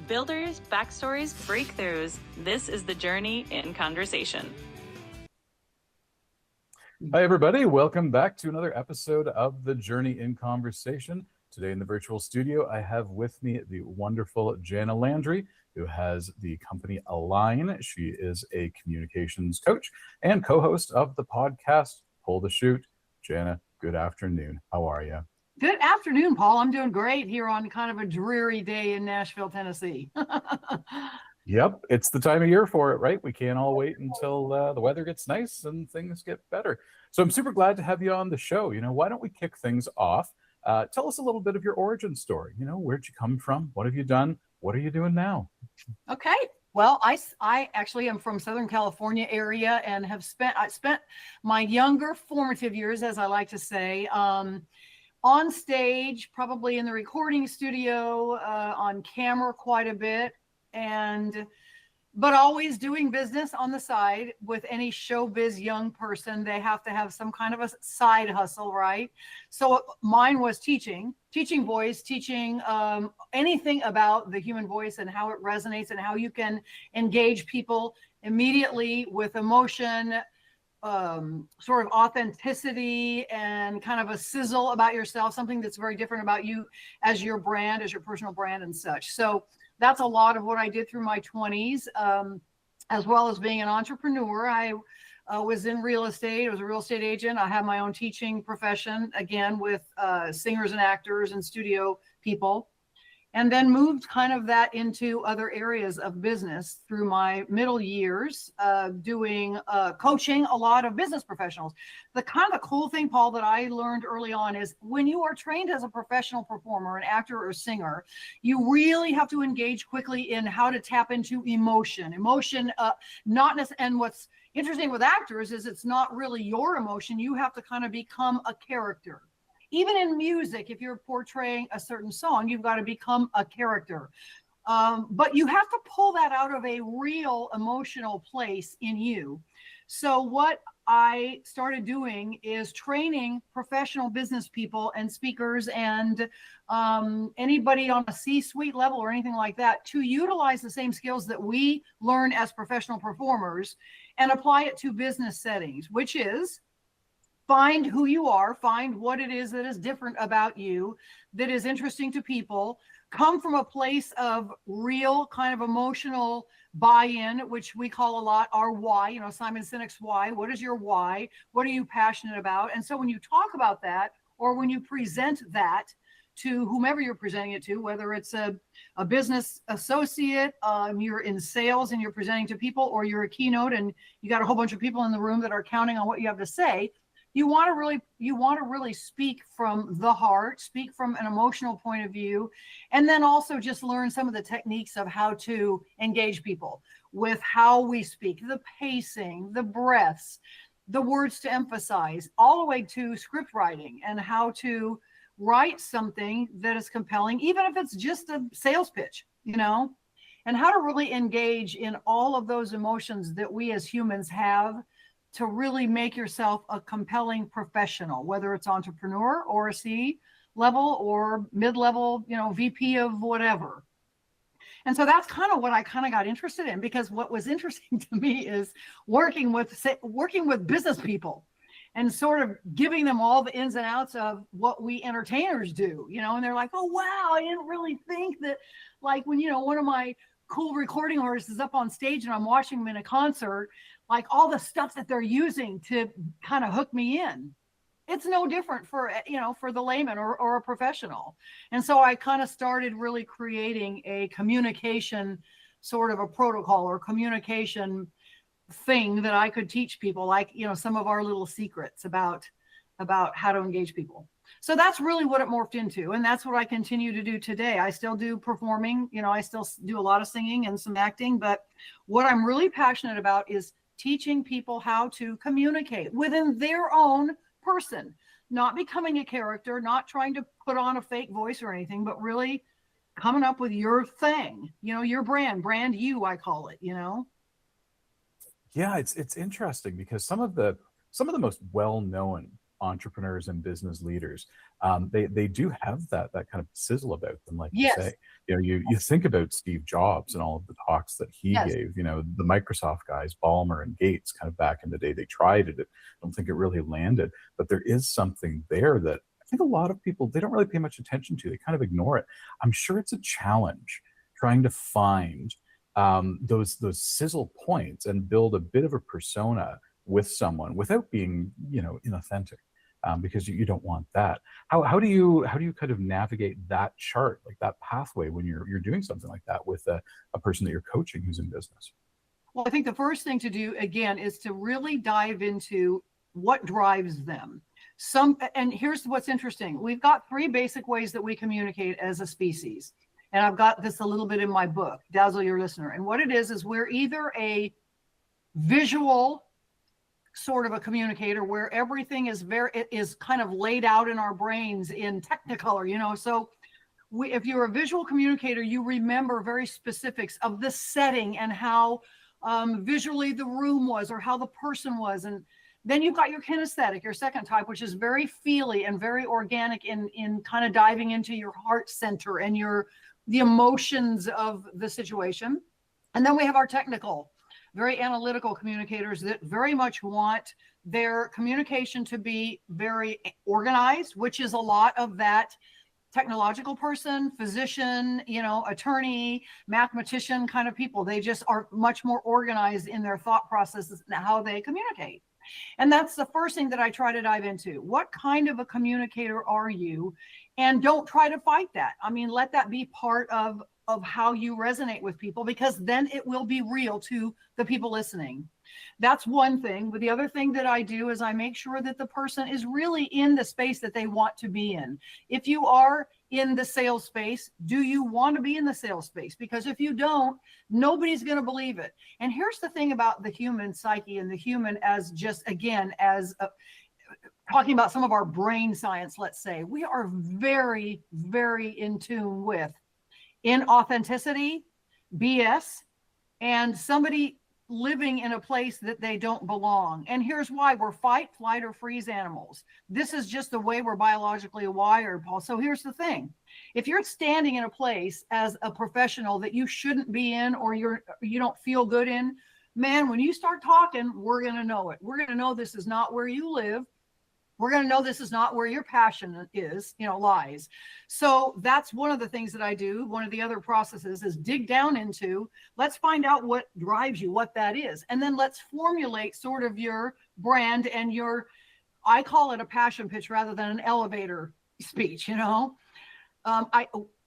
Builders, backstories, breakthroughs. This is the Journey in Conversation. Hi, everybody. Welcome back to another episode of the Journey in Conversation. Today in the virtual studio, I have with me the wonderful Janna Landry, who has the company Align. She is a communications coach and co-host of the podcast Pull the Shoot. Janna, good afternoon. How are you? Good afternoon, Paul. I'm doing great here on kind of a dreary day in Nashville, Tennessee. Yep, it's the time of year for it, right? We can't all wait until the weather gets nice and things get better. So I'm super glad to have you on the show. Why don't we kick things off? Tell us a little bit of your origin story. Where'd you come from? What have you done? What are you doing now? Okay. Well, I actually am from Southern California area and I spent my younger formative years, as I like to say, on stage, probably in the recording studio, on camera quite a bit, but always doing business on the side. With any showbiz young person, they have to have some kind of a side hustle, right? So mine was teaching voice, teaching anything about the human voice and how it resonates and how you can engage people immediately with emotion, sort of authenticity and kind of a sizzle about yourself, something that's very different about you as your brand, as your personal brand and such. So that's a lot of what I did through my 20s, as well as being an entrepreneur. I was in real estate. I was a real estate agent. I have my own teaching profession, again, with singers and actors and studio people, and then moved kind of that into other areas of business through my middle years, doing coaching a lot of business professionals. The kind of cool thing, Paul, that I learned early on is when you are trained as a professional performer, an actor or singer, you really have to engage quickly in how to tap into emotion, not necessarily. And what's interesting with actors is it's not really your emotion. You have to kind of become a character. Even in music, if you're portraying a certain song, you've got to become a character. But you have to pull that out of a real emotional place in you. So what I started doing is training professional business people and speakers and anybody on a C-suite level or anything like that to utilize the same skills that we learn as professional performers and apply it to business settings, which is find who you are, find what it is that is different about you, that is interesting to people, come from a place of real kind of emotional buy-in, which we call a lot our why, Simon Sinek's why. What is your why? What are you passionate about? And so when you talk about that, or when you present that to whomever you're presenting it to, whether it's a business associate, you're in sales and you're presenting to people, or you're a keynote and you got a whole bunch of people in the room that are counting on what you have to say, you want to really speak from the heart, speak from an emotional point of view, and then also just learn some of the techniques of how to engage people with how we speak, the pacing, the breaths, the words to emphasize, all the way to script writing and how to write something that is compelling, even if it's just a sales pitch, and how to really engage in all of those emotions that we as humans have to really make yourself a compelling professional, whether it's entrepreneur or a C level or mid-level, VP of whatever. And so that's kind of what I kind of got interested in, because what was interesting to me is working with business people and sort of giving them all the ins and outs of what we entertainers do, and they're like, oh, wow, I didn't really think that, like when, one of my cool recording artists is up on stage and I'm watching them in a concert, like all the stuff that they're using to kind of hook me in. It's no different for the layman or a professional. And so I kind of started really creating a communication sort of a protocol or communication thing that I could teach people, like, some of our little secrets about how to engage people. So that's really what it morphed into. And that's what I continue to do today. I still do performing, I still do a lot of singing and some acting, but what I'm really passionate about is teaching people how to communicate within their own person, not becoming a character, not trying to put on a fake voice or anything, but really coming up with your thing, your brand you, I call it, Yeah, it's interesting because some of the most well-known entrepreneurs and business leaders, they do have that kind of sizzle about them, like you Yes. say. You think about Steve Jobs and all of the talks that he Yes. gave. The Microsoft guys, Ballmer and Gates, kind of back in the day, they tried it. I don't think it really landed, but there is something there that I think a lot of people, they don't really pay much attention to. They kind of ignore it. I'm sure it's a challenge trying to find those sizzle points and build a bit of a persona with someone without being, inauthentic, because you don't want that. How do you kind of navigate that chart, like that pathway, when you're doing something like that with a person that you're coaching who's in business? Well, I think the first thing to do, again, is to really dive into what drives them. And here's what's interesting. We've got 3 basic ways that we communicate as a species. And I've got this a little bit in my book, Dazzle Your Listener. And what it is we're either a visual sort of a communicator where everything is kind of laid out in our brains in technicolor, so if you're a visual communicator, you remember very specifics of the setting and how visually the room was or how the person was. And then you've got your kinesthetic, your second type, which is very feely and very organic in kind of diving into your heart center and the emotions of the situation. And then we have our technical, very analytical communicators that very much want their communication to be very organized, which is a lot of that technological person, physician, attorney, mathematician kind of people. They just are much more organized in their thought processes and how they communicate. And that's the first thing that I try to dive into. What kind of a communicator are you? And don't try to fight that. I mean, let that be part of how you resonate with people, because then it will be real to the people listening. That's one thing. But the other thing that I do is I make sure that the person is really in the space that they want to be in. If you are in the sales space, do you want to be in the sales space? Because if you don't, nobody's going to believe it. And here's the thing about the human psyche and the human as just, again, talking about some of our brain science, let's say, we are very, very in tune with inauthenticity, BS, and somebody living in a place that they don't belong. And here's why: we're fight, flight, or freeze animals. This is just the way we're biologically wired, Paul. So here's the thing. If you're standing in a place as a professional that you shouldn't be in, or you don't feel good in, man, when you start talking, we're going to know it. We're going to know this is not where you live. We're going to know this is not where your passion lies. So that's one of the things that I do. One of the other processes is dig down into, let's find out what drives you, what that is. And then let's formulate sort of your brand and I call it a passion pitch rather than an elevator speech,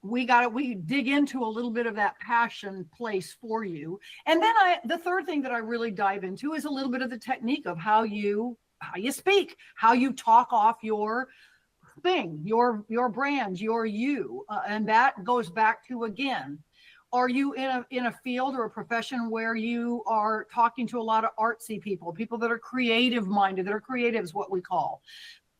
we dig into a little bit of that passion place for you. And then the third thing that I really dive into is a little bit of the technique of how you speak, how you talk off your thing, your brand, you. And that goes back to, again, are you in a field or a profession where you are talking to a lot of artsy people that are creative minded, that are creatives, what we call?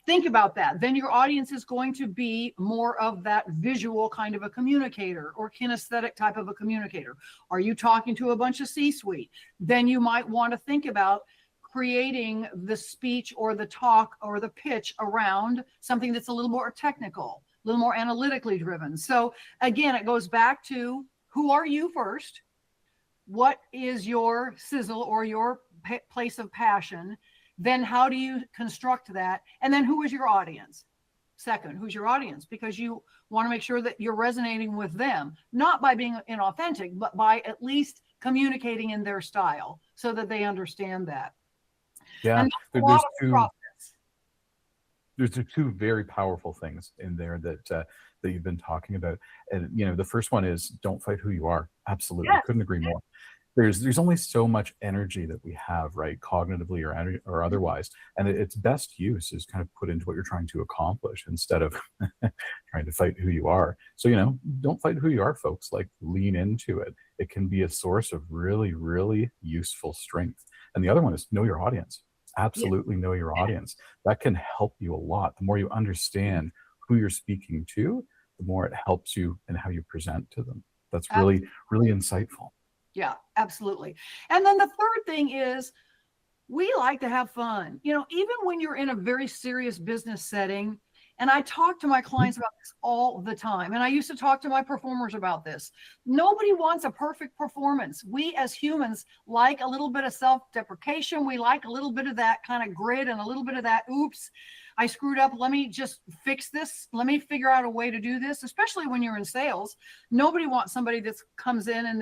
Think about that. Then your audience is going to be more of that visual kind of a communicator or kinesthetic type of a communicator. Are you talking to a bunch of C-suite? Then you might want to think about creating the speech or the talk or the pitch around something that's a little more technical, a little more analytically driven. So again, it goes back to, who are you first? What is your sizzle or your place of passion? Then how do you construct that? And then who is your audience? Second, who's your audience? Because you want to make sure that you're resonating with them, not by being inauthentic, but by at least communicating in their style so that they understand that. Yeah, And there's two very powerful things in there that you've been talking about. And the first one is, don't fight who you are. Absolutely. Yes. Couldn't agree more. There's only so much energy that we have, right, cognitively or otherwise, and its best use is kind of put into what you're trying to accomplish instead of trying to fight who you are. So don't fight who you are, folks. Like, lean into it. It can be a source of really, really useful strength. And the other one is, know your audience. Absolutely know your audience. That can help you a lot. The more you understand who you're speaking to, the more it helps you in how you present to them. That's really, really insightful. Yeah, absolutely. And then the third thing is, we like to have fun. Even when you're in a very serious business setting, and I talk to my clients about this all the time. And I used to talk to my performers about this. Nobody wants a perfect performance. We as humans like a little bit of self-deprecation. We like a little bit of that kind of grit and a little bit of that, oops, I screwed up. Let me just fix this. Let me figure out a way to do this, especially when you're in sales. Nobody wants somebody that comes in and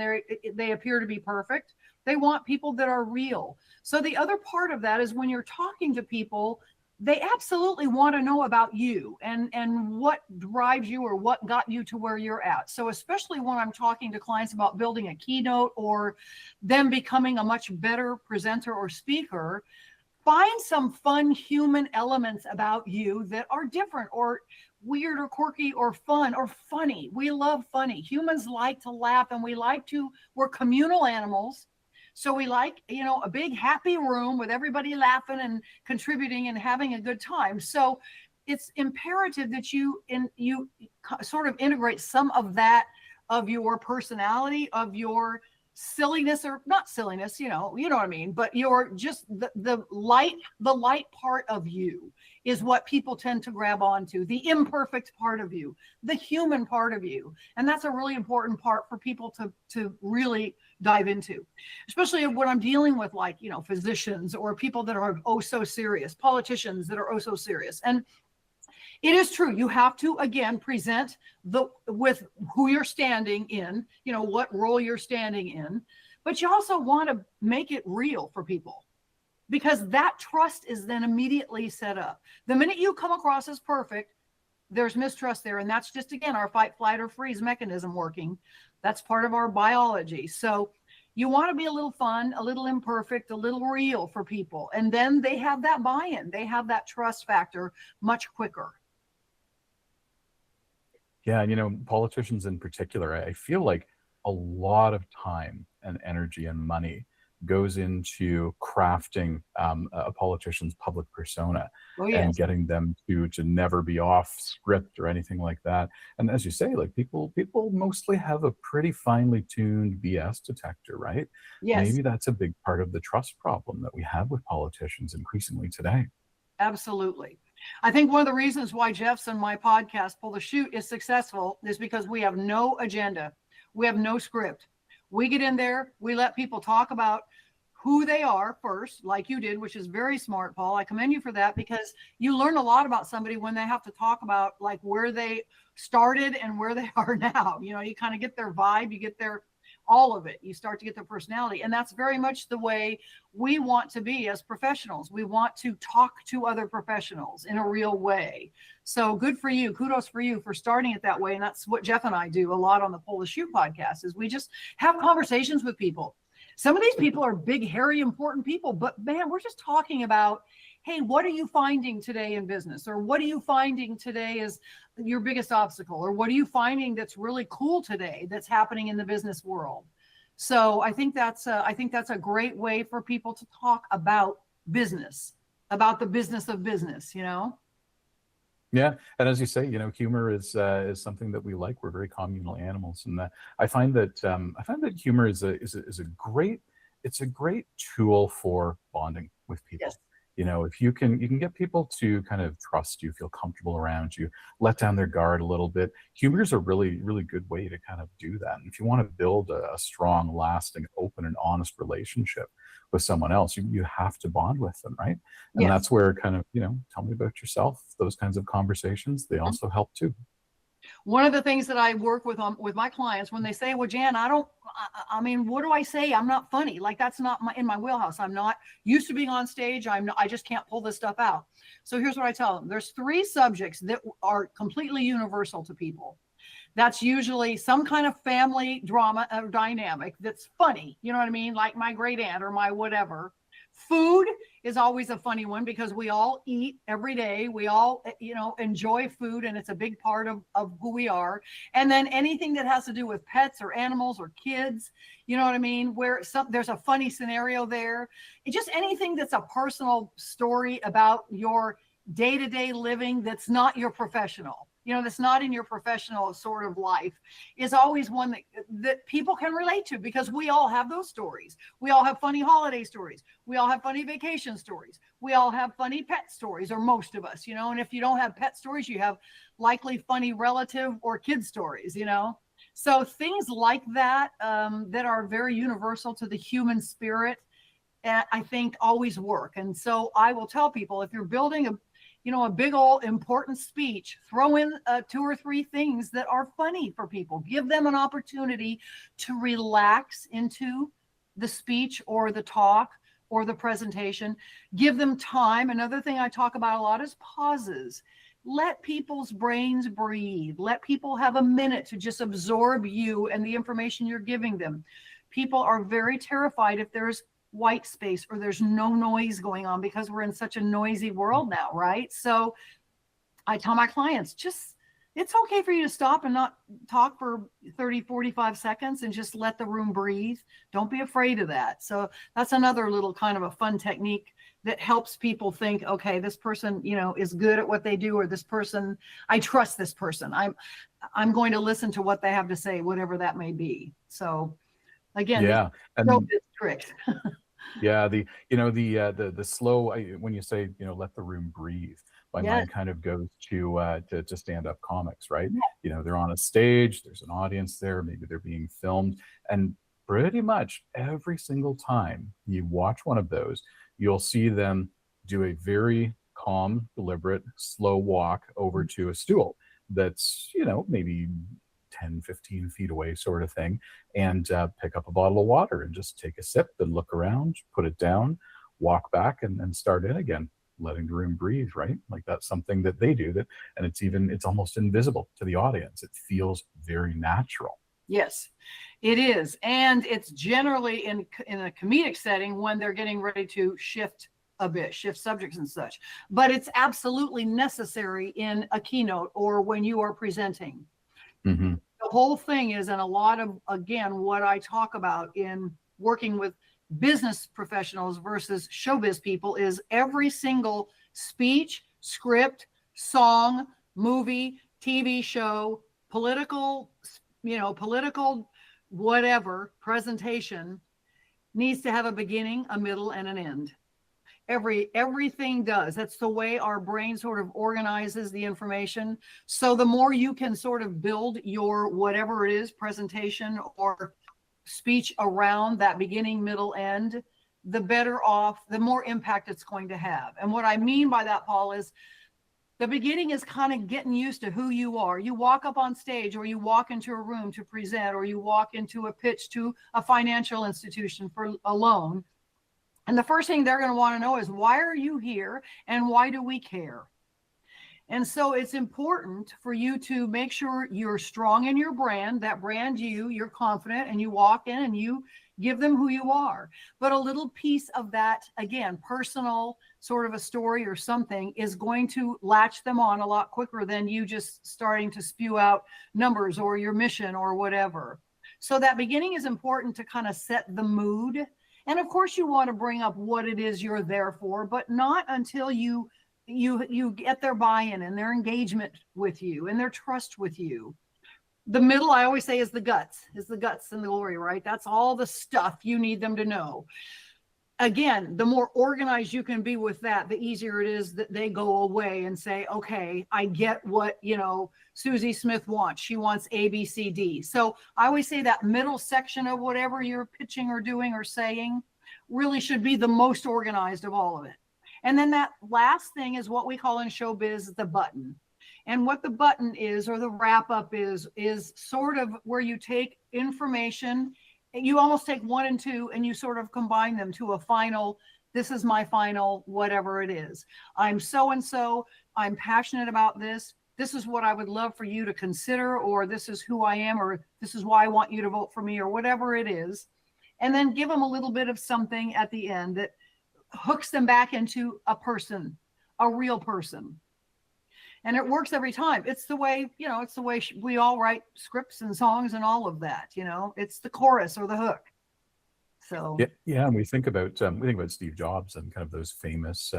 they appear to be perfect. They want people that are real. So the other part of that is when you're talking to people, they absolutely want to know about you and what drives you or what got you to where you're at. So especially when I'm talking to clients about building a keynote or them becoming a much better presenter or speaker, find some fun human elements about you that are different or weird or quirky or fun or funny. We love funny. Humans like to laugh, and we're communal animals. So we like, a big happy room with everybody laughing and contributing and having a good time. So it's imperative that you sort of integrate some of that, of your personality, of your silliness, or not silliness, you know what I mean, but you're just the light part of you is what people tend to grab onto, the imperfect part of you, the human part of you. And that's a really important part for people to really dive into, especially when I'm dealing with physicians or people that are oh so serious, politicians that are oh so serious. And it is true. You have to, again, present with who you're standing in, what role you're standing in, but you also want to make it real for people, because that trust is then immediately set up. The minute you come across as perfect, there's mistrust there. And that's just, again, our fight, flight, or freeze mechanism working. That's part of our biology. So you want to be a little fun, a little imperfect, a little real for people. And then they have that buy-in. They have that trust factor much quicker. Yeah, and politicians in particular, I feel like a lot of time and energy and money goes into crafting a politician's public persona. Oh, yes. And getting them to never be off script or anything like that. And as you say, people mostly have a pretty finely tuned BS detector, right? Yes. Maybe that's a big part of the trust problem that we have with politicians increasingly today. Absolutely. I think one of the reasons why Jeff's and my podcast, Pull the Chute, is successful is because we have no agenda. We have no script. We get in there, we let people talk about who they are first, like you did, which is very smart, Paul. I commend you for that, because you learn a lot about somebody when they have to talk about where they started and where they are now. You kind of get their vibe, you get their all of it. You start to get their personality. And that's very much the way we want to be as professionals. We want to talk to other professionals in a real way. So good for you. Kudos for you for starting it that way. And that's what Jeff and I do a lot on the Pull the Chute podcast, is we just have conversations with people. Some of these people are big, hairy, important people, but man, we're just talking about, hey, what are you finding today in business? Or what are you finding today is your biggest obstacle? Or what are you finding that's really cool today that's happening in the business world? So I think that's a great way for people to talk about business, about the business of business, Yeah, and as you say, humor is something that we like. We're very communal animals, and I find that humor is a great tool for bonding with people. Yes. If you can get people to kind of trust you, feel comfortable around you, let down their guard a little bit. Humor is a really, really good way to kind of do that. And if you want to build a strong, lasting, open, and honest relationship with someone else, you have to bond with them, right? And Yes. that's where kind of, tell me about yourself. Those kinds of conversations, they also help too. One of the things that I work with my clients, when they say, well, Jan, I mean, what do I say? I'm not funny. That's not in my wheelhouse. I'm not used to being on stage. I just can't pull this stuff out. So here's what I tell them. There's 3 subjects that are completely universal to people. That's usually some kind of family drama or dynamic that's funny. You know what I mean? Like my great aunt or my whatever. Food is always a funny one, because we all eat every day. We all, enjoy food, and it's a big part of who we are. And then anything that has to do with pets or animals or kids, you know what I mean? Where there's a funny scenario there. Just anything that's a personal story about your day-to-day living that's not your professional. that's not in your professional sort of life, is always one that people can relate to, because we all have those stories. We all have funny holiday stories. We all have funny vacation stories. We all have funny pet stories, or most of us, and if you don't have pet stories, you have likely funny relative or kid stories, So things like that, that are very universal to the human spirit, I think always work. And so I will tell people, if you're building a big old important speech, throw in 2 or 3 things that are funny for people. Give them an opportunity to relax into the speech or the talk or the presentation. Give them time. Another thing I talk about a lot is pauses. Let people's brains breathe. Let people have a minute to just absorb you and the information you're giving them. People are very terrified if there's white space or there's no noise going on, because we're in such a noisy world now, right? So I tell my clients, it's okay for you to stop and not talk for 30, 45 seconds and just let the room breathe. Don't be afraid of that. So that's another little kind of a fun technique that helps people think, okay, this person, is good at what they do, or this person, I trust this person. I'm going to listen to what they have to say, whatever that may be. So again, yeah, and this trick. yeah, the slow, when you say, let the room breathe, my mind kind of goes to stand-up comics, right? They're on a stage, there's an audience there, maybe they're being filmed, and pretty much every single time you watch one of those, you'll see them do a very calm, deliberate, slow walk over to a stool that's, maybe 10, 15 feet away, sort of thing, and pick up a bottle of water and just take a sip and look around, put it down, walk back and start in again, letting the room breathe, right? Like that's something that they do, and it's almost invisible to the audience. It feels very natural. Yes, it is. And it's generally in a comedic setting when they're getting ready to shift a bit, shift subjects and such. But it's absolutely necessary in a keynote or when you are presenting. Mm-hmm. The whole thing is, and a lot of, again, what I talk about in working with business professionals versus showbiz people, is every single speech, script, song, movie, TV show, political whatever presentation needs to have a beginning, a middle, and an end. Everything does. That's the way our brain sort of organizes the information. So the more you can sort of build your whatever it is, presentation or speech around that beginning, middle, end, the better off, the more impact it's going to have. And what I mean by that, Paul, is the beginning is kind of getting used to who you are. You walk up on stage, or you walk into a room to present, or you walk into a pitch to a financial institution for a loan. And the first thing they're going to want to know is, why are you here and why do we care? And so it's important for you to make sure you're strong in your brand, that brand you're confident, and you walk in and you give them who you are. But a little piece of that, again, personal sort of a story or something, is going to latch them on a lot quicker than you just starting to spew out numbers or your mission or whatever. So that beginning is important to kind of set the mood. And of course you want to bring up what it is you're there for, but not until you get their buy-in and their engagement with you and their trust with you. The middle, I always say, is the guts and the glory, right? That's all the stuff you need them to know. Again, the more organized you can be with that, the easier it is that they go away and say, okay, I get what, Susie Smith wants. She wants A, B, C, D. So I always say that middle section of whatever you're pitching or doing or saying really should be the most organized of all of it. And then that last thing is what we call in showbiz the button. And what the button is, or the wrap up is sort of where you take information, you almost take 1 and 2 and you sort of combine them to a final, this is my final, whatever it is. I'm so-and-so, I'm passionate about this. This is what I would love for you to consider, or this is who I am, or this is why I want you to vote for me, or whatever it is. And then give them a little bit of something at the end that hooks them back into a person, a real person. And it works every time. It's the way, it's the way we all write scripts and songs and all of that, it's the chorus or the hook. So yeah, and we think about Steve Jobs and kind of those famous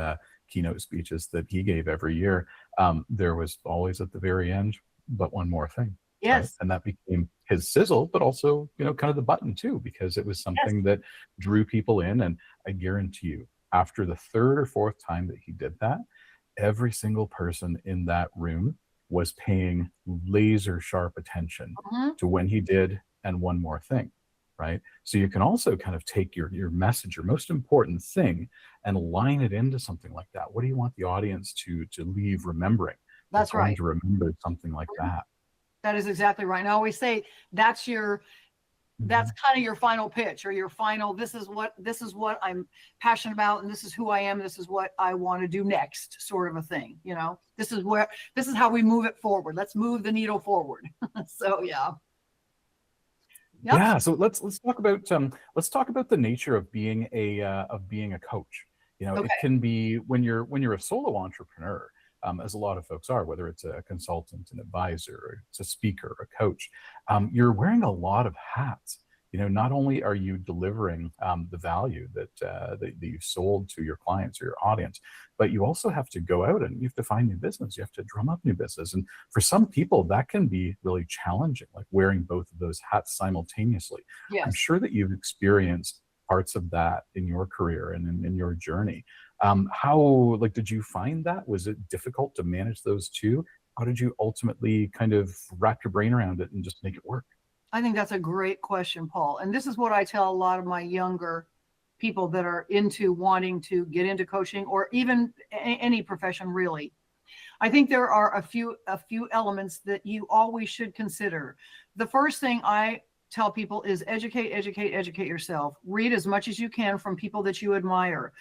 keynote speeches that he gave every year. There was always at the very end but one more thing. Right. Yes. And that became his sizzle, but also, kind of the button too, because it was something that drew people in. And I guarantee you, after the third or fourth time that he did that, every single person in that room was paying laser sharp attention Mm-hmm. to when he did and one more thing. Right. So you can also kind of take your message, your most important thing, and line it into something like that. What do you want the audience to leave remembering? That's They're going right. to remember something like that. That is exactly right. And I always say that's kind of your final pitch, or your final, this is what I'm passionate about, and this is who I am, this is what I want to do next, sort of a thing. This is how we move it forward. Let's move the needle forward. So yeah. Yep. Yeah, so let's talk about the nature of being a coach. Okay. It can be when you're a solo entrepreneur, as a lot of folks are, whether it's a consultant, an advisor, or it's a speaker, a coach. You're wearing a lot of hats. Not only are you delivering the value that you've sold to your clients or your audience, but you also have to go out and you have to find new business. You have to drum up new business. And for some people, that can be really challenging, like wearing both of those hats simultaneously. Yes. I'm sure that you've experienced parts of that in your career and in your journey. How did you find that? Was it difficult to manage those two? How did you ultimately kind of wrap your brain around it and just make it work? I think that's a great question, Paul. And this is what I tell a lot of my younger people that are into wanting to get into coaching, or even any profession, really. I think there are a few elements that you always should consider. The first thing I tell people is educate yourself. Read as much as you can from people that you admire.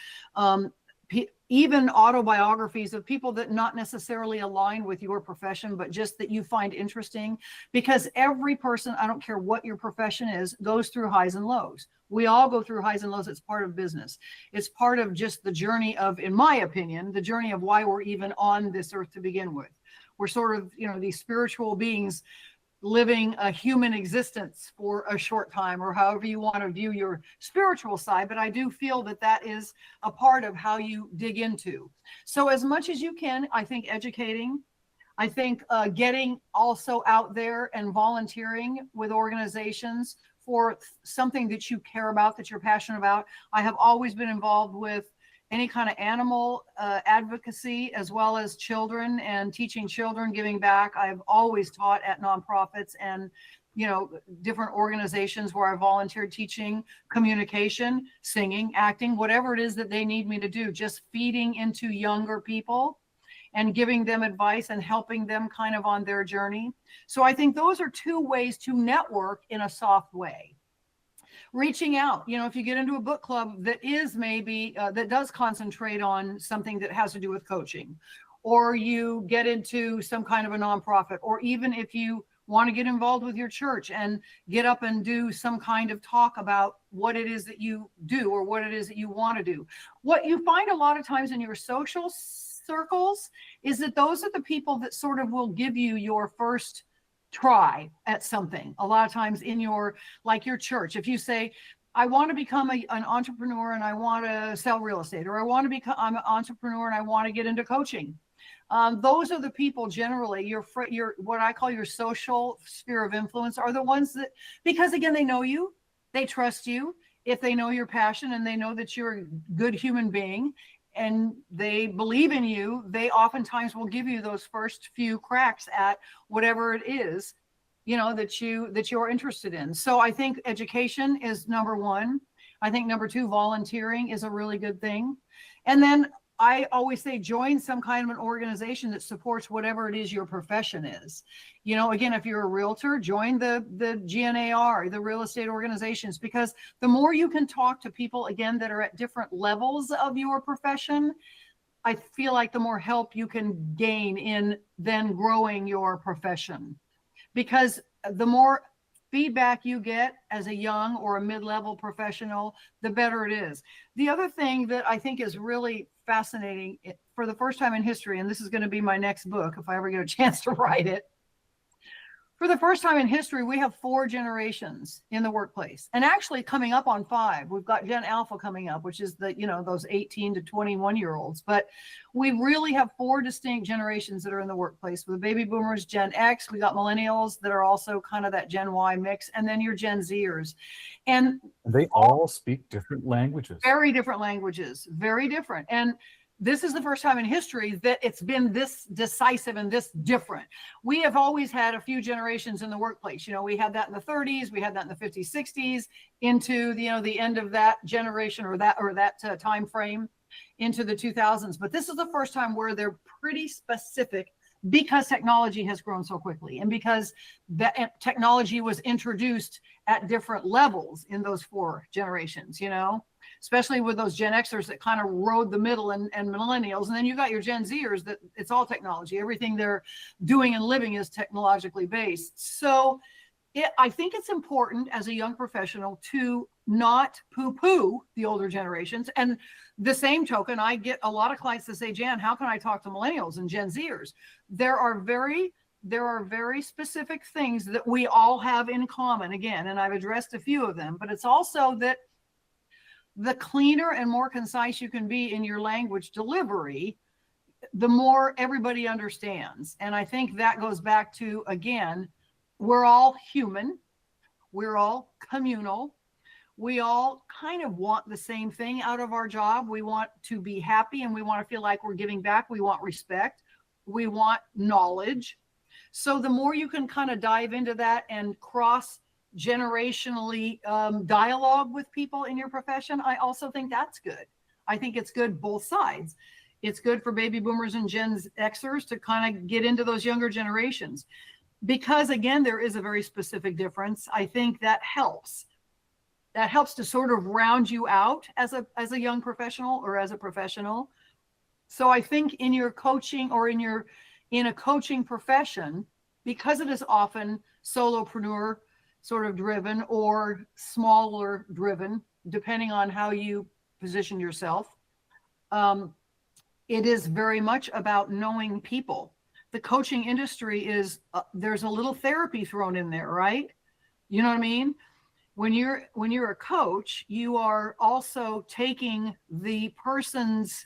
Even autobiographies of people that not necessarily align with your profession, but just that you find interesting, because every person, I don't care what your profession is, goes through highs and lows. We all go through highs and lows. It's part of business. It's part of just the journey of, in my opinion, the journey of why we're even on this earth to begin with. We're sort of, these spiritual beings living a human existence for a short time, or however you want to view your spiritual side. But I do feel that is a part of how you dig into. So as much as you can, I think educating, I think getting also out there and volunteering with organizations for something that you care about, that you're passionate about. I have always been involved with any kind of animal advocacy, as well as children and teaching children, giving back. I've always taught at nonprofits and, different organizations where I volunteered teaching communication, singing, acting, whatever it is that they need me to do, just feeding into younger people and giving them advice and helping them kind of on their journey. So I think those are two ways to network in a soft way. Reaching out, if you get into a book club that is maybe that does concentrate on something that has to do with coaching, or you get into some kind of a nonprofit, or even if you want to get involved with your church and get up and do some kind of talk about what it is that you do or what it is that you want to do. What you find a lot of times in your social circles is that those are the people that sort of will give you your first try at something. A lot of times in your church, if you say, I want to become an entrepreneur and I want to sell real estate, or I'm an entrepreneur and I want to get into coaching. Those are the people generally, your what I call your social sphere of influence, are the ones that, because again, they know you, they trust you. If they know your passion and they know that you're a good human being and they believe in you, they oftentimes will give you those first few cracks at whatever it is, that you're interested in. So I think education is number one. I think number two, volunteering is a really good thing. And then I always say, join some kind of an organization that supports whatever it is your profession is. Again, if you're a realtor, join the GNAR, the real estate organizations, because the more you can talk to people, again, that are at different levels of your profession, I feel like the more help you can gain in then growing your profession. Because the more feedback you get as a young or a mid-level professional, the better it is. The other thing that I think is really fascinating, for the first time in history, and this is going to be my next book if I ever get a chance to write it, For the first time in history, we have 4 generations in the workplace, and actually coming up on 5. We've got Gen Alpha coming up, which is the, those 18 to 21-year-olds. But we really have 4 distinct generations that are in the workplace. With baby boomers, Gen X, we got millennials that are also kind of that Gen Y mix, and then your Gen Zers. And they all speak different languages. Very different languages, very different. And this is the first time in history that it's been this decisive and this different. We have always had a few generations in the workplace. We had that in the 30s, we had that in the 50s, 60s, into the end of that generation or that time frame into the 2000s. But this is the first time where they're pretty specific, because technology has grown so quickly, and because that technology was introduced at different levels in those 4 generations, especially with those Gen Xers that kind of rode the middle, and millennials. And then you got your Gen Zers that it's all technology. Everything they're doing and living is technologically based. So I think it's important as a young professional to not poo-poo the older generations. And the same token, I get a lot of clients that say, Jan, how can I talk to millennials and Gen Zers? There are very specific things that we all have in common, again, and I've addressed a few of them, but it's also that the cleaner and more concise you can be in your language delivery, the more everybody understands. And I think that goes back to, again, we're all human, we're all communal, we all kind of want the same thing out of our job. We want to be happy, and we want to feel like we're giving back. We want respect, we want knowledge. So the more you can kind of dive into that and cross generationally dialogue with people in your profession, I also think that's good. I think it's good both sides. It's good for baby boomers and Gen Xers to kind of get into those younger generations, because again, there is a very specific difference. I think that helps. That helps to sort of round you out as a young professional or as a professional. So I think in your coaching or in a coaching profession, because it is often solopreneur sort of driven or smaller driven, depending on how you position yourself, it is very much about knowing people. The coaching industry is, there's a little therapy thrown in there, right? You know what I mean? When you're a coach, you are also taking the person's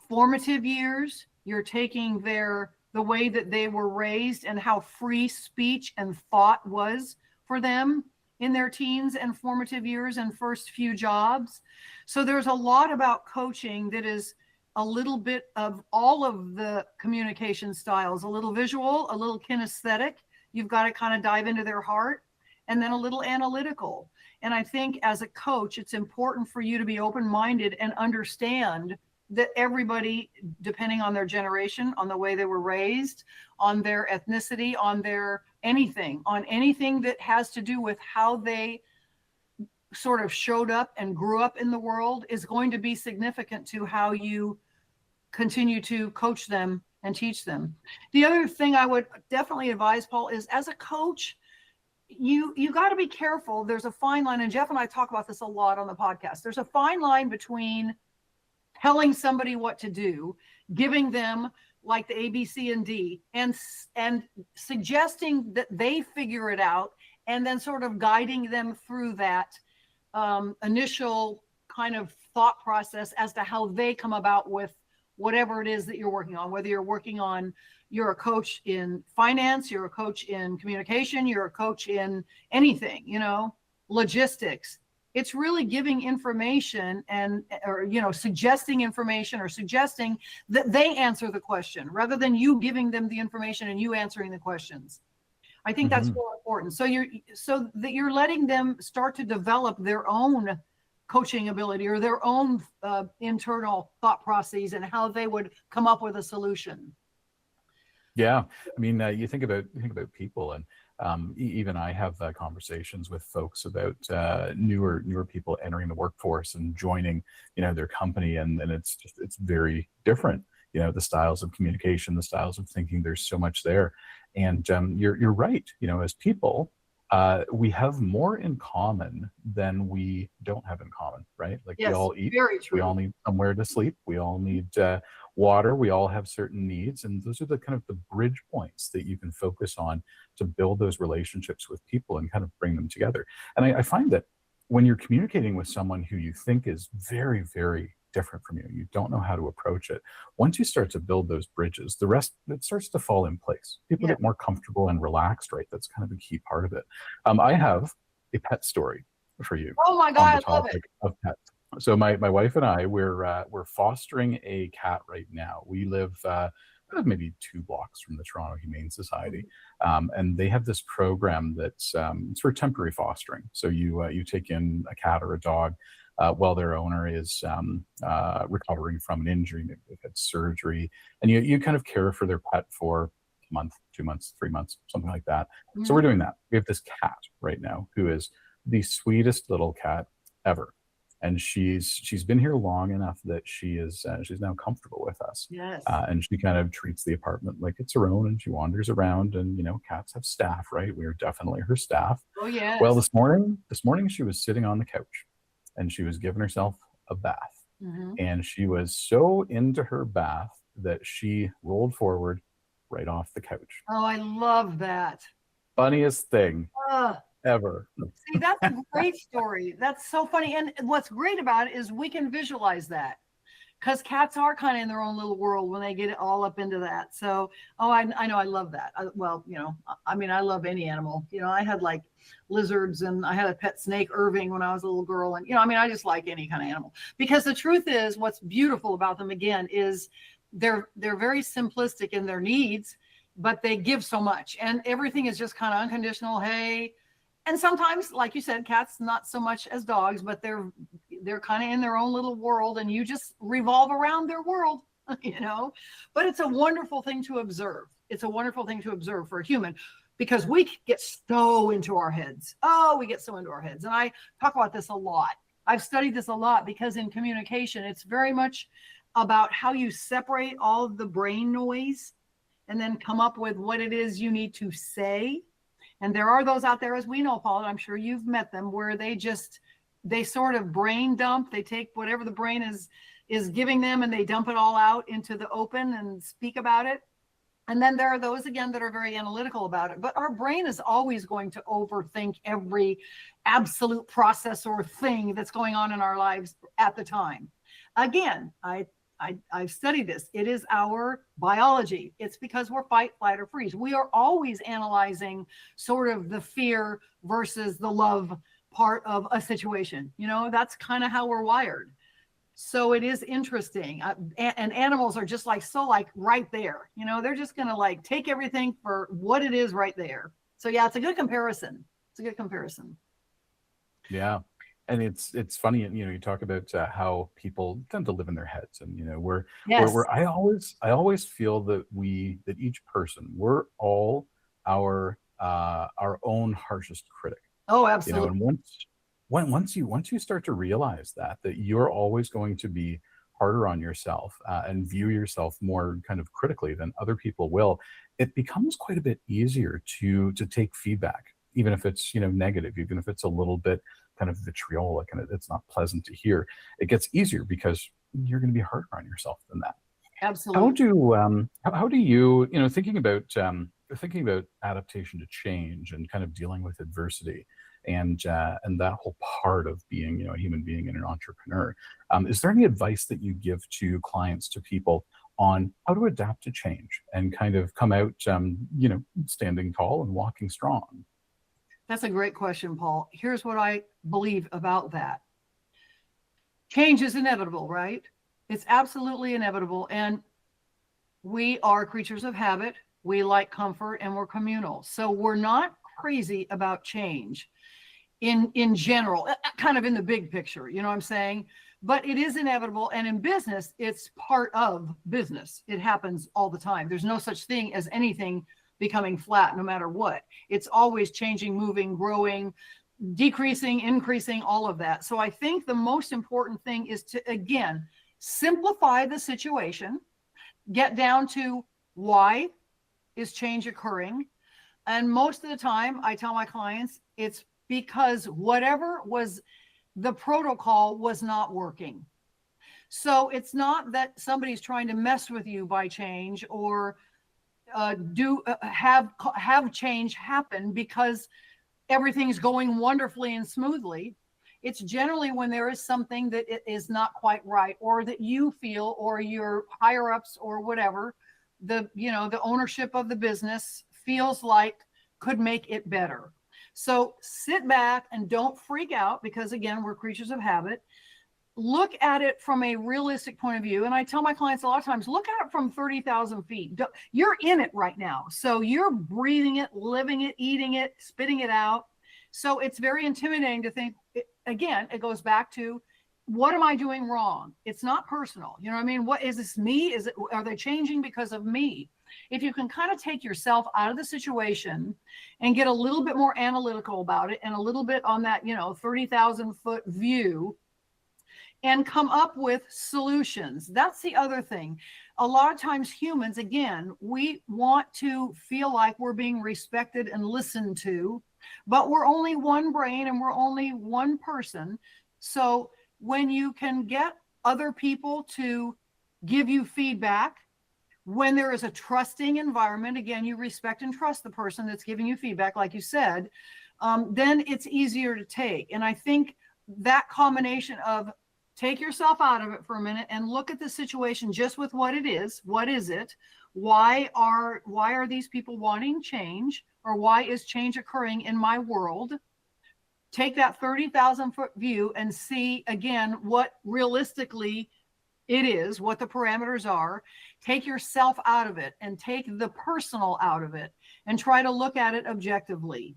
formative years, you're taking the way that they were raised and how free speech and thought was for them in their teens and formative years and first few jobs. So there's a lot about coaching that is a little bit of all of the communication styles, a little visual, a little kinesthetic. You've got to kind of dive into their heart, and then a little analytical. And I think as a coach, it's important for you to be open-minded and understand that everybody, depending on their generation, on the way they were raised, on their ethnicity, on their anything that has to do with how they sort of showed up and grew up in the world, is going to be significant to how you continue to coach them and teach them. The other thing I would definitely advise, Paul, is as a coach, you got to be careful. There's a fine line, and Jeff and I talk about this a lot on the podcast. There's a fine line between telling somebody what to do, giving them like the A, B, C, and D, and suggesting that they figure it out, and then sort of guiding them through that initial kind of thought process as to how they come about with whatever it is that you're working on, whether you're a coach in finance, you're a coach in communication, you're a coach in anything, logistics. It's really giving information or suggesting information, or suggesting that they answer the question rather than you giving them the information and you answering the questions. I think that's more important. So that you're letting them start to develop their own coaching ability or their own internal thought processes and how they would come up with a solution. Yeah, I mean, you think about people, and even I have conversations with folks about newer people entering the workforce and joining, their company, and it's very different. The styles of communication, the styles of thinking. There's so much there, and you're right. As people, we have more in common than we don't have in common, right? Like we Yes, all eat, very we true. all need somewhere to sleep, we all need water, we all have certain needs. And those are the kind of the bridge points that you can focus on to build those relationships with people and kind of bring them together. And I find that when you're communicating with someone who you think is very, very different from you, you don't know how to approach it. Once you start to build those bridges, the rest, it starts to fall in place. People Yeah. get more comfortable and relaxed, right? That's kind of a key part of it. I have a pet story for you Oh my on the God, I love it. topic of pets. So my wife and I, we're fostering a cat right now. We live maybe 2 blocks from the Toronto Humane Society, and they have this program that's it's for temporary fostering. So you take in a cat or a dog while their owner is recovering from an injury, maybe they've had surgery, and you kind of care for their pet for a month, 2 months, 3 months, something like that. So Mhm. we're doing that. We have this cat right now who is the sweetest little cat ever, and she's been here long enough that she's now comfortable with us, Yes. and she kind of treats the apartment like it's her own, and she wanders around. And cats have staff, right? We are definitely her staff. Oh Well, yes. this morning she was sitting on the couch, and she was giving herself a bath, Hmm. and she was so into her bath that she rolled forward right off the couch. Oh, I love that. Funniest thing Uh, ever. See, that's a great story. That's so funny. And what's great about it is we can visualize that because cats are kind of in their own little world when they get all up into that. So, oh, I know, I love that. I mean, I love any animal. I had like lizards, and I had a pet snake, Irving, when I was a little girl. And, I mean, I just like any kind of animal because the truth is what's beautiful about them, again, is they're very simplistic in their needs, but they give so much, and everything is just kind of unconditional. Hey, and sometimes, like you said, cats not so much as dogs, but they're kind of in their own little world, and you just revolve around their world. But it's a wonderful thing to observe. It's a wonderful thing to observe for a human, because we get so into our heads. Oh, we get so into our heads. And I talk about this a lot. I've studied this a lot because in communication, it's very much about how you separate all of the brain noise and then come up with what it is you need to say. And there are those out there, as we know, Paul, and I'm sure you've met them, where they sort of brain dump. They take whatever the brain is giving them, and they dump it all out into the open and speak about it. And then there are those, again, that are very analytical about it. But our brain is always going to overthink every absolute process or thing that's going on in our lives at the time. Again, I've studied this. It is our biology. It's because we're fight, flight, or freeze. We are always analyzing sort of the fear versus the love part of a situation. That's kind of how we're wired. So it is interesting. And animals are just like right there. They're just going to like take everything for what it is right there. So yeah, it's a good comparison. It's a good comparison. Yeah. And it's funny, you talk about how people tend to live in their heads, and Yes. I always feel that each person, we're all our own harshest critic. Oh, absolutely. And once you start to realize that you're always going to be harder on yourself and view yourself more kind of critically than other people will, it becomes quite a bit easier to take feedback, even if it's negative, even if it's a little bit kind of vitriolic and it's not pleasant to hear. It gets easier because you're going to be harder on yourself than that. Absolutely. How do you thinking about adaptation to change and kind of dealing with adversity and that whole part of being a human being and an entrepreneur, is there any advice that you give to clients, to people, on how to adapt to change and kind of come out standing tall and walking strong? That's a great question, Paul. Here's what I believe about that. Change is inevitable, right? It's absolutely inevitable. And we are creatures of habit. We like comfort, and we're communal. So we're not crazy about change in general, kind of in the big picture, you know what I'm saying? But it is inevitable. And in business, it's part of business. It happens all the time. There's no such thing as anything becoming flat, no matter what. It's always changing, moving, growing, decreasing, increasing, all of that. So I think the most important thing is to, again, simplify the situation, get down to why is change occurring. And most of the time, I tell my clients, It's because whatever was the protocol was not working. So it's not that somebody's trying to mess with you by change or have change happen because everything's going wonderfully and smoothly. It's generally when there is something that is not quite right, or that you feel, or your higher ups or whatever, the ownership of the business feels like could make it better. So sit back and don't freak out, because again, we're creatures of habit. Look at it from a realistic point of view. And I tell my clients a lot of times, look at it from 30,000 feet. You're in it right now. So you're breathing it, living it, eating it, spitting it out. So it's very intimidating to think, again, it goes back to, what am I doing wrong? It's not personal. You know what I mean? What is this, me? Are they changing because of me? If you can kind of take yourself out of the situation and get a little bit more analytical about it, and a little bit on that, 30,000 foot view, and come up with solutions. That's the other thing. A lot of times humans, again, we want to feel like we're being respected and listened to, but we're only one brain and we're only one person. So when you can get other people to give you feedback, when there is a trusting environment, again, you respect and trust the person that's giving you feedback, like you said, then it's easier to take. And I think that combination of take yourself out of it for a minute and look at the situation just with what it is. What is it? Why are these people wanting change, or why is change occurring in my world? Take that 30,000 foot view and see again what realistically it is, what the parameters are. Take yourself out of it and take the personal out of it and try to look at it objectively.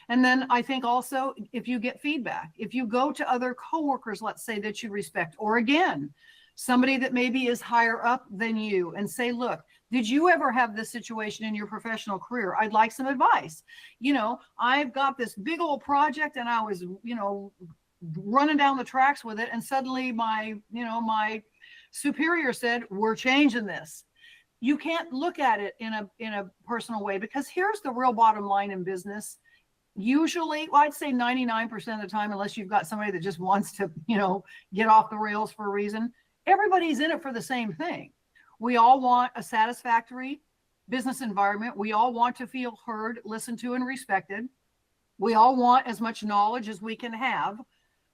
And then I think also, if you get feedback, if you go to other coworkers, let's say, that you respect, or again, somebody that maybe is higher up than you, and say, look, did you ever have this situation in your professional career? I'd like some advice. I've got this big old project and I was, running down the tracks with it. And suddenly my superior said, we're changing this. You can't look at it in a personal way, because here's the real bottom line in business. Usually, I'd say 99% of the time, unless you've got somebody that just wants to, get off the rails for a reason, everybody's in it for the same thing. We all want a satisfactory business environment. We all want to feel heard, listened to, and respected. We all want as much knowledge as we can have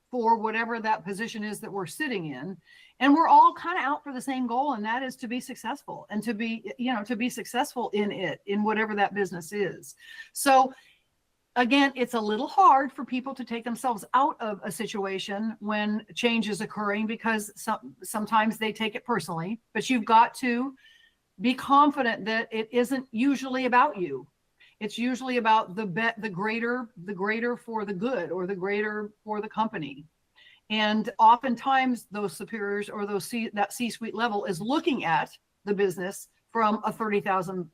for whatever that position is that we're sitting in. And we're all kind of out for the same goal, and that is to be successful, and to be successful in it, in whatever that business is. So again, it's a little hard for people to take themselves out of a situation when change is occurring, because sometimes they take it personally, but you've got to be confident that it isn't usually about you. It's usually about the greater for the good, or the greater for the company. And oftentimes those superiors, or that C-suite level, is looking at the business from a 30,000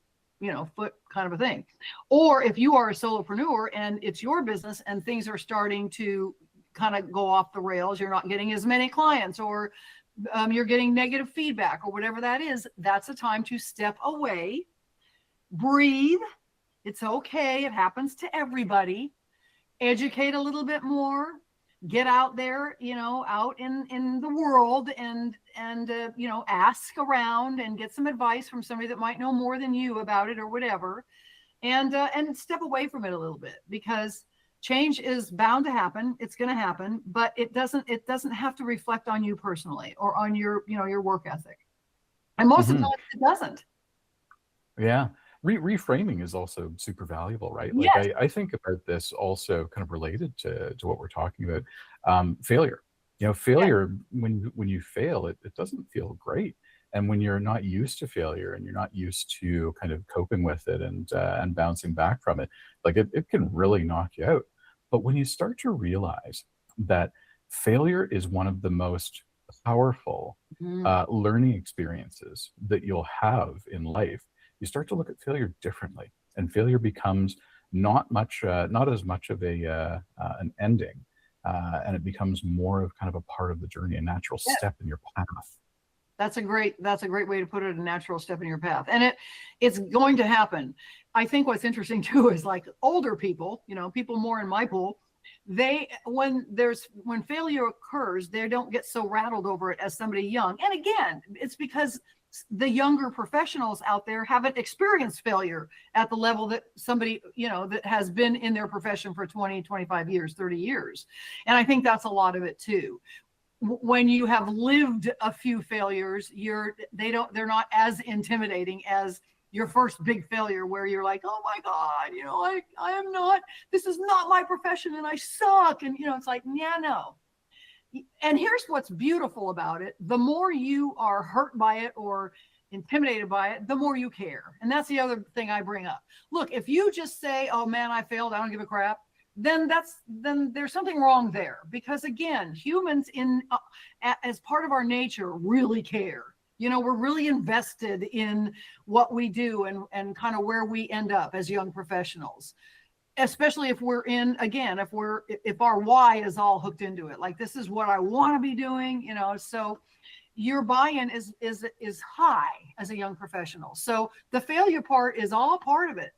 foot kind of a thing. Or if you are a solopreneur and it's your business and things are starting to kind of go off the rails, you're not getting as many clients, or you're getting negative feedback, or whatever that is, that's a time to step away, breathe. It's okay. It happens to everybody. Educate a little bit more. Get out there, out in the world, and ask around and get some advice from somebody that might know more than you about it, or whatever, and step away from it a little bit, because change is bound to happen. It's going to happen, but it doesn't have to reflect on you personally, or on your work ethic. And most of the time it doesn't. Yeah. Reframing is also super valuable, right? Like, yes. I think about this also kind of related to what we're talking about. Failure. Failure, when you fail, it doesn't feel great. And when you're not used to failure, and you're not used to kind of coping with it and bouncing back from it, like it can really knock you out. But when you start to realize that failure is one of the most powerful learning experiences that you'll have in life, you start to look at failure differently, and failure becomes not as much of an ending, and it becomes more of kind of a part of the journey, a natural step in your path. That's a great way to put it, a natural step in your path. And it's going to happen. I think what's interesting too is like older people, people more in my pool, when failure occurs, they don't get so rattled over it as somebody young. And again, it's because the younger professionals out there haven't experienced failure at the level that somebody, that has been in their profession for 20, 25 years, 30 years. And I think that's a lot of it too. When you have lived a few failures, they're not as intimidating as your first big failure, where you're like, oh my God, I am not, this is not my profession and I suck. And, it's like, yeah, no. And here's what's beautiful about it. The more you are hurt by it or intimidated by it, the more you care. And that's the other thing I bring up. Look, if you just say, oh man, I failed, I don't give a crap, then there's something wrong there. Because again, humans as part of our nature really care. We're really invested in what we do and kind of where we end up as young professionals, especially if if our why is all hooked into it, like this is what I want to be doing, so your buy-in is high as a young professional. So the failure part is all part of it.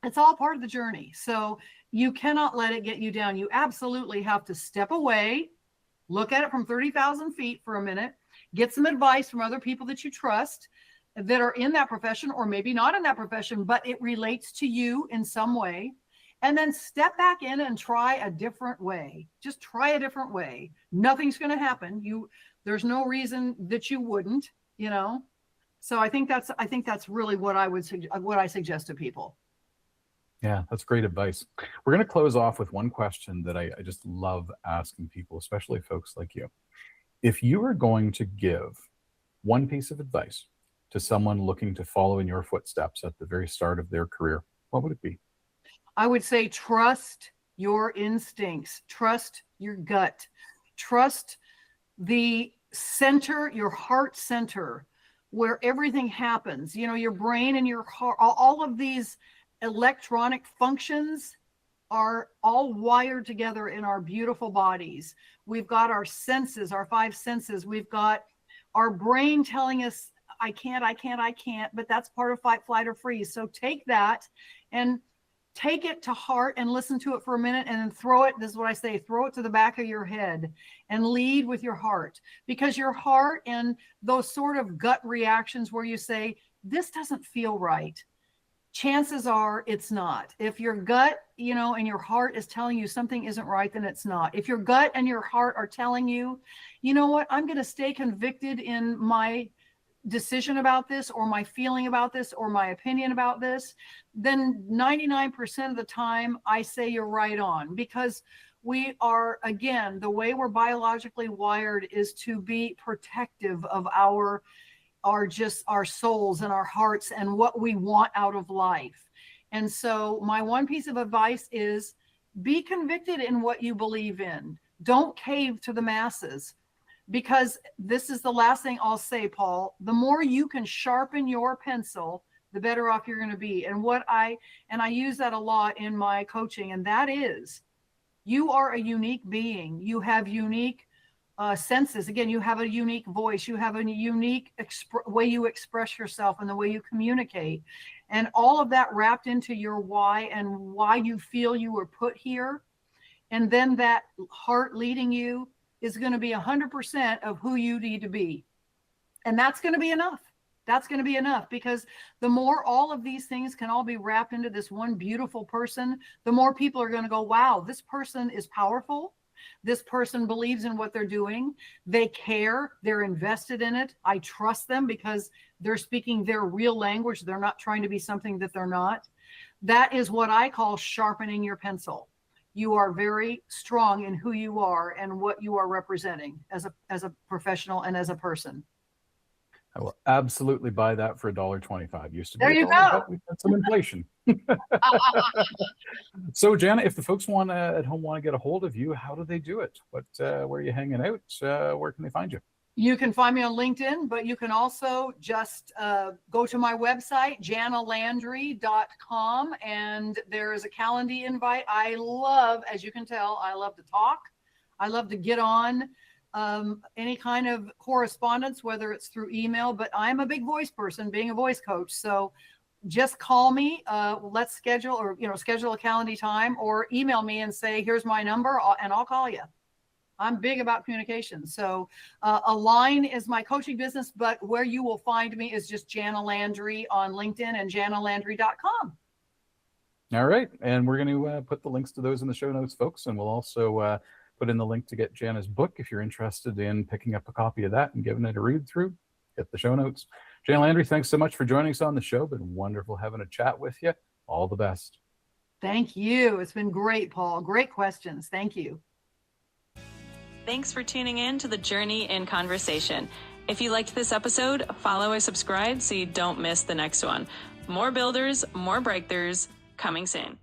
It's all part of the journey. So you cannot let it get you down. You absolutely have to step away, look at it from 30,000 feet for a minute, get some advice from other people that you trust that are in that profession, or maybe not in that profession, but it relates to you in some way. And then step back in and try a different way. Just try a different way. Nothing's going to happen. There's no reason that you wouldn't, So I think that's really what I suggest to people. Yeah, that's great advice. We're going to close off with one question that I just love asking people, especially folks like you. If you were going to give one piece of advice to someone looking to follow in your footsteps at the very start of their career, what would it be? I would say trust your instincts, trust your gut, trust the center, your heart center, where everything happens. Your brain and your heart, all of these electronic functions are all wired together in our beautiful bodies. We've got our senses, our 5 senses. We've got our brain telling us, I can't, but that's part of fight, flight, or freeze. So take that and take it to heart and listen to it for a minute, and then throw it. This is what I say, throw it to the back of your head and lead with your heart, because your heart and those sort of gut reactions where you say, this doesn't feel right, chances are it's not. If your gut, and your heart is telling you something isn't right, then it's not. If your gut and your heart are telling you, you know what, I'm going to stay convicted in my decision about this, or my feeling about this, or my opinion about this, then 99% of the time I say you're right on. Because we are, again, the way we're biologically wired is to be protective of our souls and our hearts and what we want out of life. And so my one piece of advice is be convicted in what you believe in. Don't cave to the masses, because this is the last thing I'll say, Paul. The more you can sharpen your pencil, the better off you're going to be. And I use that a lot in my coaching, and that is, you are a unique being. You have unique senses. Again, you have a unique voice. You have a unique way you express yourself and the way you communicate. And all of that wrapped into your why and why you feel you were put here. And then that heart leading you is going to be 100% of who you need to be. And that's going to be enough. That's going to be enough, because the more all of these things can all be wrapped into this one beautiful person, the more people are going to go, wow, this person is powerful. This person believes in what they're doing. They care. They're invested in it. I trust them because they're speaking their real language. They're not trying to be something that they're not. That is what I call sharpening your pencil. You are very strong in who you are and what you are representing as a professional and as a person. I will absolutely buy that for $1.25. Used to be there you $1, go. but we've had some inflation. So, Janna, if the folks at home want to get a hold of you, how do they do it? Where are you hanging out? Where can they find you? You can find me on LinkedIn, but you can also just go to my website, jannalandry.com, and there is a Calendly invite. As you can tell, I love to talk. I love to get on any kind of correspondence, whether it's through email, but I'm a big voice person, being a voice coach. So just call me, let's schedule, or, schedule a calendar time, or email me and say, here's my number, and I'll call you. I'm big about communication. So Align is my coaching business, but where you will find me is just Janna Landry on LinkedIn and jannalandry.com. All right. And we're going to put the links to those in the show notes, folks. And we'll also put in the link to get Janna's book if you're interested in picking up a copy of that and giving it a read through. Hit the show notes. Janna Landry, thanks so much for joining us on the show. Been wonderful having a chat with you. All the best. Thank you. It's been great, Paul. Great questions. Thank you. Thanks for tuning in to the Journey in Conversation. If you liked this episode, follow or subscribe so you don't miss the next one. More builders, more breakthroughs, coming soon.